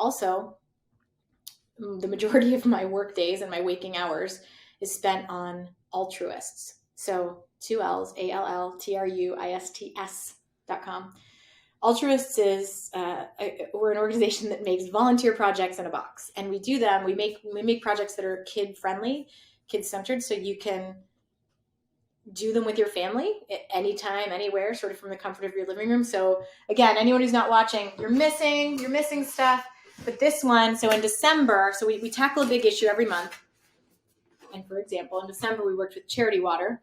also, the majority of my work days and my waking hours is spent on Alltruists. So 2 L's, ALLTRUISTS.com. Alltruists is we're an organization that makes volunteer projects in a box, and we do them. We make projects that are kid friendly, kid centered, so you can do them with your family at anytime, anywhere, sort of from the comfort of your living room. So again, anyone who's not watching, you're missing stuff. But this one, so in December, so we tackle a big issue every month. And for example, in December, we worked with Charity Water.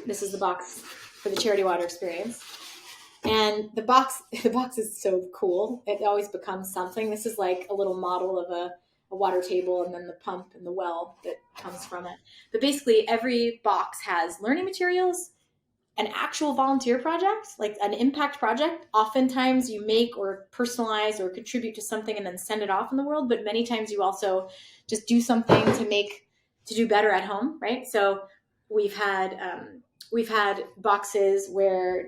This is the box for the Charity Water experience. And the box is so cool. It always becomes something. This is like a little model of a water table, and then the pump and the well that comes from it. But basically every box has learning materials, an actual volunteer project, like an impact project. Oftentimes you make or personalize or contribute to something and then send it off in the world. But many times you also just do something to do better at home, right? So we've had boxes where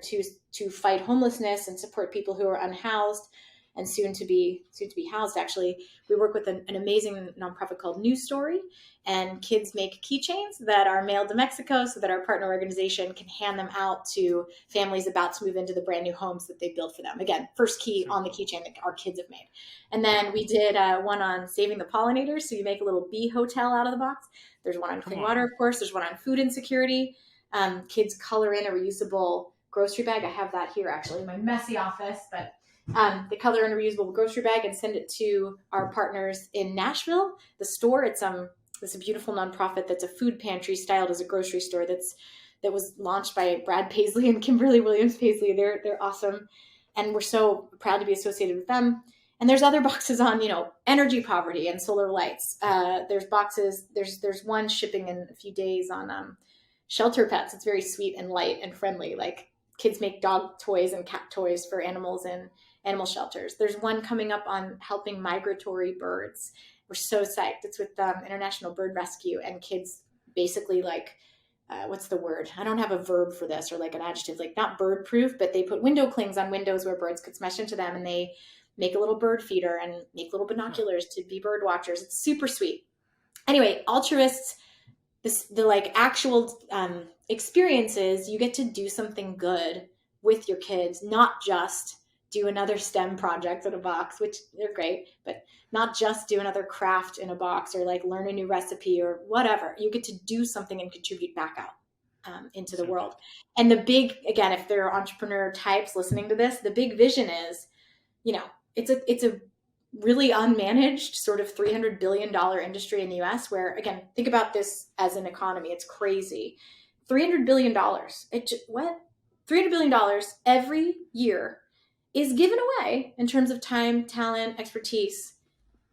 to fight homelessness and support people who are unhoused and soon to be housed. Actually, we work with an amazing nonprofit called New Story, and kids make keychains that are mailed to Mexico so that our partner organization can hand them out to families about to move into the brand new homes that they built for them. Again, first key on the keychain that our kids have made. And then we did one on saving the pollinators. So you make a little bee hotel out of the box. There's one on clean water, of course. There's one on food insecurity. Kids color in a reusable grocery bag. I have that here actually in my messy office, but they color in a reusable grocery bag and send it to our partners in Nashville. The store, it's a beautiful nonprofit that's a food pantry styled as a grocery store that was launched by Brad Paisley and Kimberly Williams Paisley. They're awesome, and we're so proud to be associated with them. And there's other boxes on, energy poverty and solar lights. There's boxes. There's one shipping in a few days on shelter pets. It's very sweet and light and friendly. Like kids make dog toys and cat toys for animals in animal shelters. There's one coming up on helping migratory birds. We're so psyched. It's with International Bird Rescue, and kids basically what's the word? I don't have a verb for this or like an adjective, like not bird proof, but they put window clings on windows where birds could smash into them, and they make a little bird feeder and make little binoculars to be bird watchers. It's super sweet. Anyway, Alltruists, the actual experiences, you get to do something good with your kids, not just do another STEM project in a box, which they're great, but not just do another craft in a box or like learn a new recipe or whatever. You get to do something and contribute back out into the world. And the big, again, if there are entrepreneur types listening to this, the big vision is, it's a really unmanaged sort of $300 billion industry in the US where, again, think about this as an economy. It's crazy. $300 billion. $300 billion every year is given away in terms of time, talent, expertise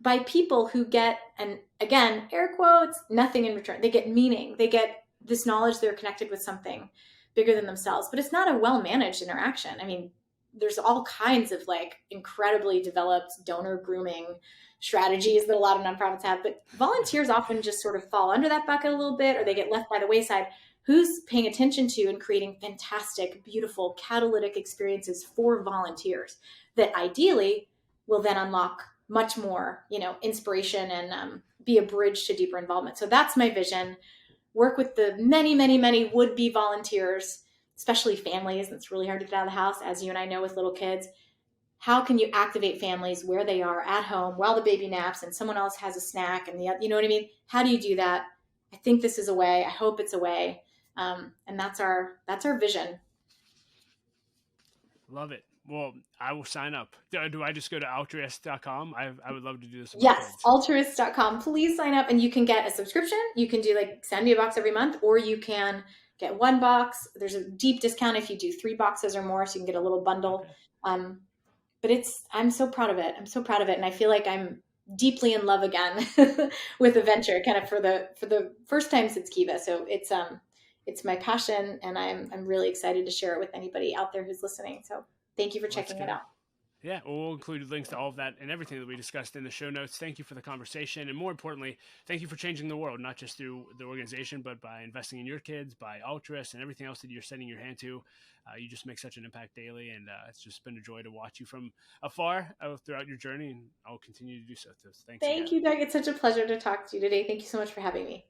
by people who get, and again, air quotes, nothing in return. They get meaning. They get this knowledge they're connected with something bigger than themselves, but it's not a well-managed interaction. I mean, there's all kinds of incredibly developed donor grooming strategies that a lot of nonprofits have, but volunteers often just sort of fall under that bucket a little bit, or they get left by the wayside. Who's paying attention to and creating fantastic, beautiful, catalytic experiences for volunteers that ideally will then unlock much more, inspiration and be a bridge to deeper involvement. So that's my vision. Work with the many, many, many would-be volunteers, especially families. It's really hard to get out of the house, as you and I know with little kids. How can you activate families where they are at home while the baby naps and someone else has a snack and you know what I mean? How do you do that? I think this is a way. I hope it's a way. And that's our vision. Love it. Well, I will sign up. Do I just go to altruists.com? I would love to do this. Yes, alltruists.com. Please sign up, and you can get a subscription. You can do send me a box every month, or you can get one box. There's a deep discount if you do 3 boxes or more, so you can get a little bundle. Okay. But I'm so proud of it. I'm so proud of it. And I feel like I'm deeply in love again with the venture, kind of for the first time since Kiva. So it's my passion, and I'm really excited to share it with anybody out there who's listening. So thank you for checking it out. Yeah, we'll include links to all of that and everything that we discussed in the show notes. Thank you for the conversation. And more importantly, thank you for changing the world, not just through the organization, but by investing in your kids, by Alltruists, and everything else that you're setting your hand to. You just make such an impact daily. And it's just been a joy to watch you from afar throughout your journey. And I'll continue to do so. So thanks Thank again. you, Doug. It's such a pleasure to talk to you today. Thank you so much for having me.